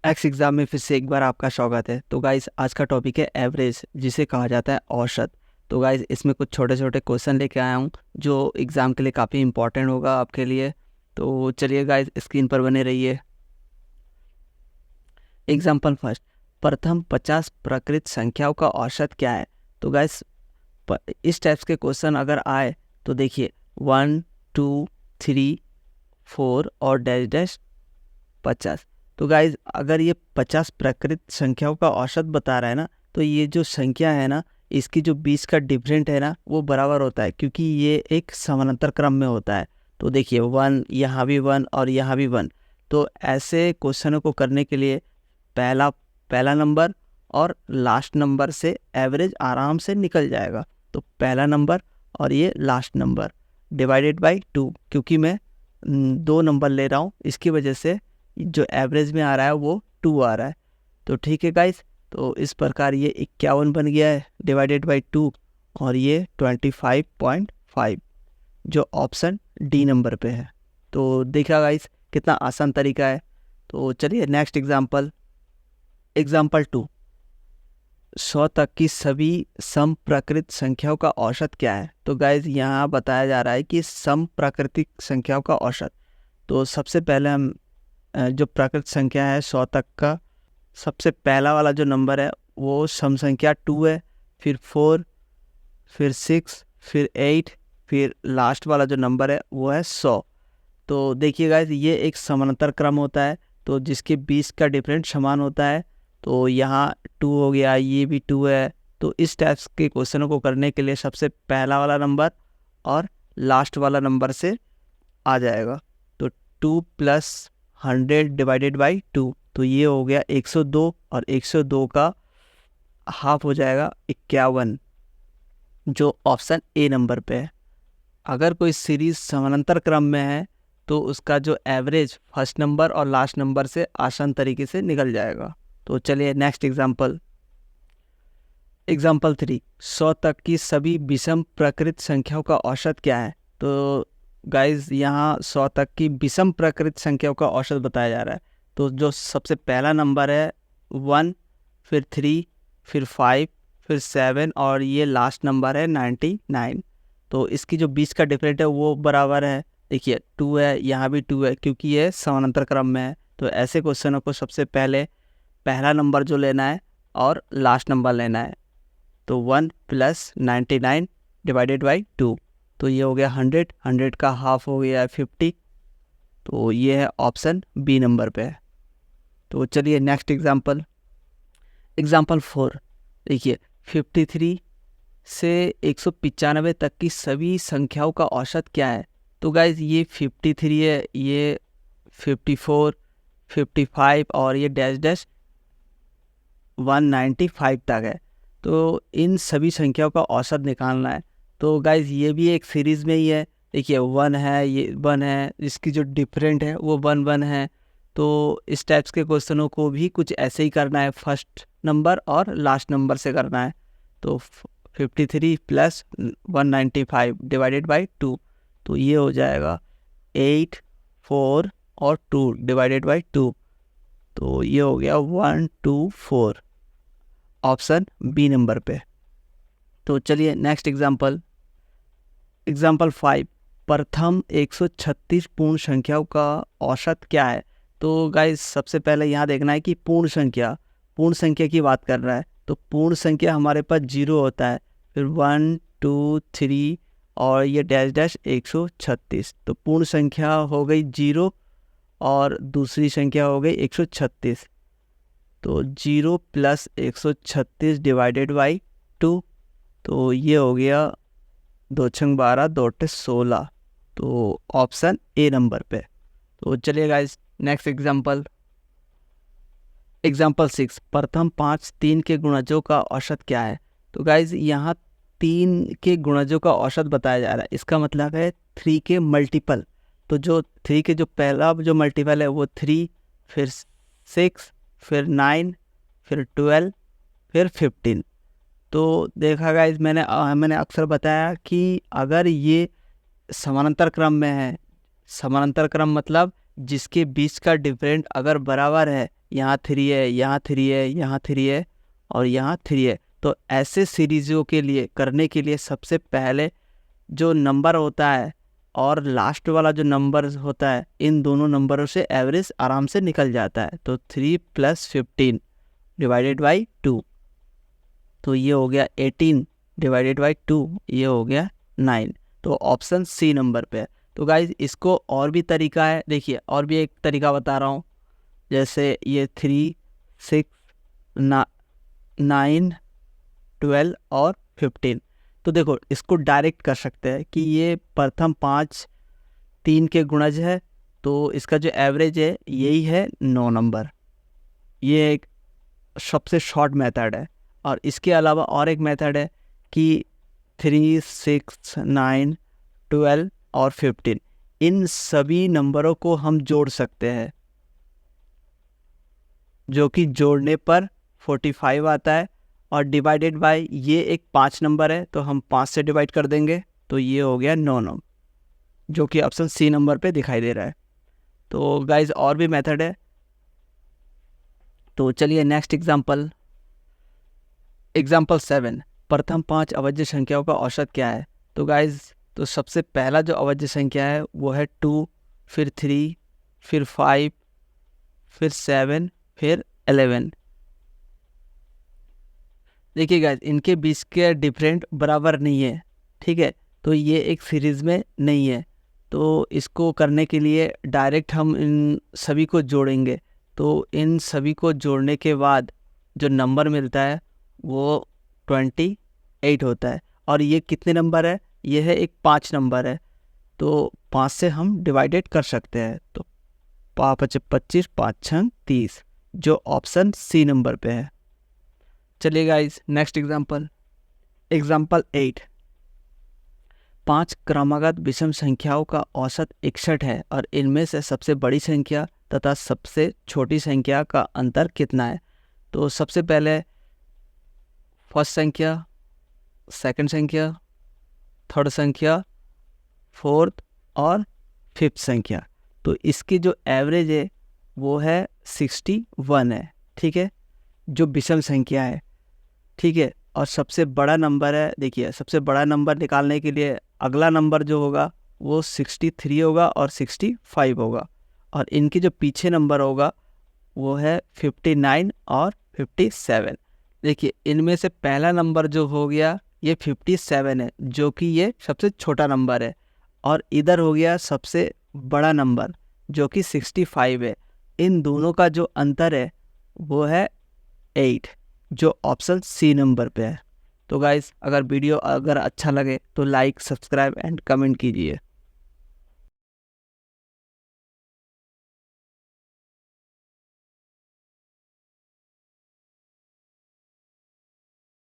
X exam में फिर से एक बार आपका स्वागत है। तो गाइस आज का टॉपिक है एवरेज, जिसे कहा जाता है औसत। तो गाइस इसमें कुछ छोटे छोटे क्वेश्चन लेके आया हूँ जो एग्ज़ाम के लिए काफ़ी इंपॉर्टेंट होगा आपके लिए। तो चलिए गाइस स्क्रीन पर बने रहिए। एग्जाम्पल फर्स्ट, प्रथम 50 प्रकृत संख्याओं का औसत क्या है। तो गाइस इस टाइप्स के क्वेश्चन अगर आए तो देखिए 1, 2, 3, 4 और डैश डैश 50। तो गाइज अगर ये 50 प्रकृत संख्याओं का औसत बता रहा है ना, तो ये जो संख्या है ना, इसकी जो 20 का डिफरेंट है ना, वो बराबर होता है, क्योंकि ये एक समानांतर क्रम में होता है। तो देखिए 1, यहाँ भी 1 और यहाँ भी 1। तो ऐसे क्वेश्चनों को करने के लिए पहला पहला नंबर और लास्ट नंबर से एवरेज आराम से निकल जाएगा। तो पहला नंबर और ये लास्ट नंबर डिवाइडेड बाई 2, क्योंकि मैं 2 नंबर ले रहा हूँ, इसकी वजह से जो एवरेज में आ रहा है वो 2 आ रहा है। तो ठीक है गाइस, तो इस प्रकार ये 51 बन गया है डिवाइडेड बाई 2, और ये 25.5 जो ऑप्शन डी नंबर पे है। तो देखा गाइस कितना आसान तरीका है। तो चलिए नेक्स्ट एग्जांपल, एग्जांपल 2, 100 तक की सभी सम प्राकृत संख्याओं का औसत क्या है। तो गाइज यहाँ बताया जा रहा है कि सम प्राकृतिक संख्याओं का औसत। तो सबसे पहले हम जो प्राकृत संख्या है 100 तक का, सबसे पहला वाला जो नंबर है वो सम संख्या 2 है, फिर 4, फिर 6, फिर 8, फिर लास्ट वाला जो नंबर है वो है 100। तो देखिए गाइस ये एक समानांतर क्रम होता है, तो जिसके 20 का डिफरेंट समान होता है। तो यहाँ 2 हो गया, ये भी 2 है। तो इस टाइप्स के क्वेश्चनों को करने के लिए सबसे पहला वाला नंबर और लास्ट वाला नंबर से आ जाएगा। तो 2 प्लस 100 डिवाइडेड बाई 2, तो ये हो गया 102, और 102 का हाफ हो जाएगा 51, जो ऑप्शन ए नंबर पे है। अगर कोई सीरीज समानांतर क्रम में है तो उसका जो एवरेज फर्स्ट नंबर और लास्ट नंबर से आसान तरीके से निकल जाएगा। तो चलिए नेक्स्ट एग्जांपल, एग्जांपल 3, 100 तक की सभी विषम प्रकृत संख्याओं का औसत क्या है। तो गाइज यहाँ 100 तक की विषम प्रकृत संख्याओं का औसत बताया जा रहा है। तो जो सबसे पहला नंबर है 1, फिर 3, फिर 5, फिर 7 और ये लास्ट नंबर है 99। तो इसकी जो 20 का डिफरेंट है वो बराबर है, देखिए 2 है, यहाँ भी 2 है, क्योंकि ये समानांतर क्रम में है। तो ऐसे क्वेश्चनों को सबसे पहले पहला नंबर जो लेना है और लास्ट नंबर लेना है। तो 1 प्लस 99 डिवाइडेड बाई 2, तो ये हो गया 100, 100 का हाफ हो गया 50। तो ये है ऑप्शन बी नंबर पे है। तो चलिए नेक्स्ट एग्जांपल, एग्जांपल 4, देखिए 53 से 195 तक की सभी संख्याओं का औसत क्या है। तो गाइज ये 53 है, ये 54, 55 और ये डैश डैश 195 तक है। तो इन सभी संख्याओं का औसत निकालना है। तो गाइज ये भी एक सीरीज में ही है, देखिए 1 है, ये 1 है, इसकी जो डिफरेंट है वो 1 1 है। तो इस टाइप्स के क्वेश्चनों को भी कुछ ऐसे ही करना है, फर्स्ट नंबर और लास्ट नंबर से करना है। तो 53 प्लस 195 डिवाइडेड बाई 2, तो ये हो जाएगा 8, 4 और 2 डिवाइडेड बाई 2, तो ये हो गया 124, ऑप्शन बी नंबर पे। तो चलिए नेक्स्ट एग्जांपल, एग्जांपल 5, प्रथम 136 पूर्ण संख्याओं का औसत क्या है। तो गाइस सबसे पहले यहाँ देखना है कि पूर्ण संख्या की बात कर रहा है। तो पूर्ण संख्या हमारे पास 0 होता है, फिर 1, 2, 3 और ये डैश डैश 136। तो पूर्ण संख्या हो गई 0 और दूसरी संख्या हो गई 136। तो 0 प्लस 136 डिवाइडेड बाई 2, तो ये हो गया 2 छंग 12, 2 अट्ठे 16, तो ऑप्शन ए नंबर पे। तो चलिए गाइस नेक्स्ट एग्जांपल, एग्जांपल 6, प्रथम 5 3 के गुणजों का औसत क्या है। तो गाइज यहाँ 3 के गुणजों का औसत बताया जा रहा है, इसका मतलब है 3 के मल्टीपल। तो जो 3 के जो पहला जो मल्टीपल है वो 3, फिर 6, फिर 9, फिर 12, फिर 15। तो देखा गाइज मैंने अक्सर बताया कि अगर ये समानांतर क्रम में है, समानांतर क्रम मतलब जिसके बीच का डिफरेंट अगर बराबर है, यहाँ 3 है, यहाँ 3 है, यहाँ 3 है और यहाँ 3 है, तो ऐसे सीरीज़ों के लिए करने के लिए सबसे पहले जो नंबर होता है और लास्ट वाला जो नंबर होता है, इन दोनों नंबरों से एवरेज आराम से निकल जाता है। तो 3 + 15 डिवाइडेड बाई 2, तो ये हो गया 18 डिवाइडेड बाई 2, ये हो गया 9। तो ऑप्शन सी नंबर पे है। तो गाइज इसको और भी तरीका है, देखिए और भी एक तरीका बता रहा हूँ। जैसे ये 3, 6, 9, 12 और 15, तो देखो इसको डायरेक्ट कर सकते हैं कि ये प्रथम 5 3 के गुणज है, तो इसका जो एवरेज है यही है 9 नंबर। ये एक सबसे शॉर्ट मेथड है। और इसके अलावा और एक मेथड है कि 3, 6, 9, 12 और 15, इन सभी नंबरों को हम जोड़ सकते हैं, जो कि जोड़ने पर 45 आता है। और डिवाइडेड बाय ये एक 5 नंबर है, तो हम 5 से डिवाइड कर देंगे, तो ये हो गया 9, जो कि ऑप्शन सी नंबर पे दिखाई दे रहा है। तो गाइज और भी मेथड है। तो चलिए नेक्स्ट एग्जांपल 7, प्रथम 5 अवज्य संख्याओं का औसत क्या है। तो गाइज तो सबसे पहला जो अवज्य संख्या है वो है 2, फिर 3, फिर 5, फिर 7, फिर 11। देखिए गाइज इनके बीच के डिफरेंट बराबर नहीं है, ठीक है, तो ये एक सीरीज़ में नहीं है। तो इसको करने के लिए डायरेक्ट हम इन सभी को जोड़ेंगे। तो इन सभी को जोड़ने के बाद जो नंबर मिलता है वो 28 होता है। और ये कितने नंबर है, ये है एक 5 नंबर है, तो 5 से हम डिवाइडेड कर सकते हैं। तो 5 × 25, 5 × 30, जो ऑप्शन सी नंबर पे है। चलिए गाइज नेक्स्ट एग्जांपल 8, 5 क्रमागत विषम संख्याओं का औसत 61 है और इनमें से सबसे बड़ी संख्या तथा सबसे छोटी संख्या का अंतर कितना है। तो सबसे पहले फर्स्ट संख्या, सेकंड संख्या, थर्ड संख्या, फोर्थ और फिफ्थ संख्या, तो इसकी जो एवरेज है वो है 61 है, ठीक है, जो विषम संख्या है, ठीक है। और सबसे बड़ा नंबर है, देखिए सबसे बड़ा नंबर निकालने के लिए अगला नंबर जो होगा वो 63 होगा और 65 होगा। और इनके जो पीछे नंबर होगा वो है 59 और 57। देखिए इनमें से पहला नंबर जो हो गया ये 57 है, जो कि ये सबसे छोटा नंबर है। और इधर हो गया सबसे बड़ा नंबर जो कि 65 है। इन दोनों का जो अंतर है वो है 8, जो ऑप्शन सी नंबर पे है। तो गाइस अगर वीडियो अच्छा लगे तो लाइक, सब्सक्राइब एंड कमेंट कीजिए।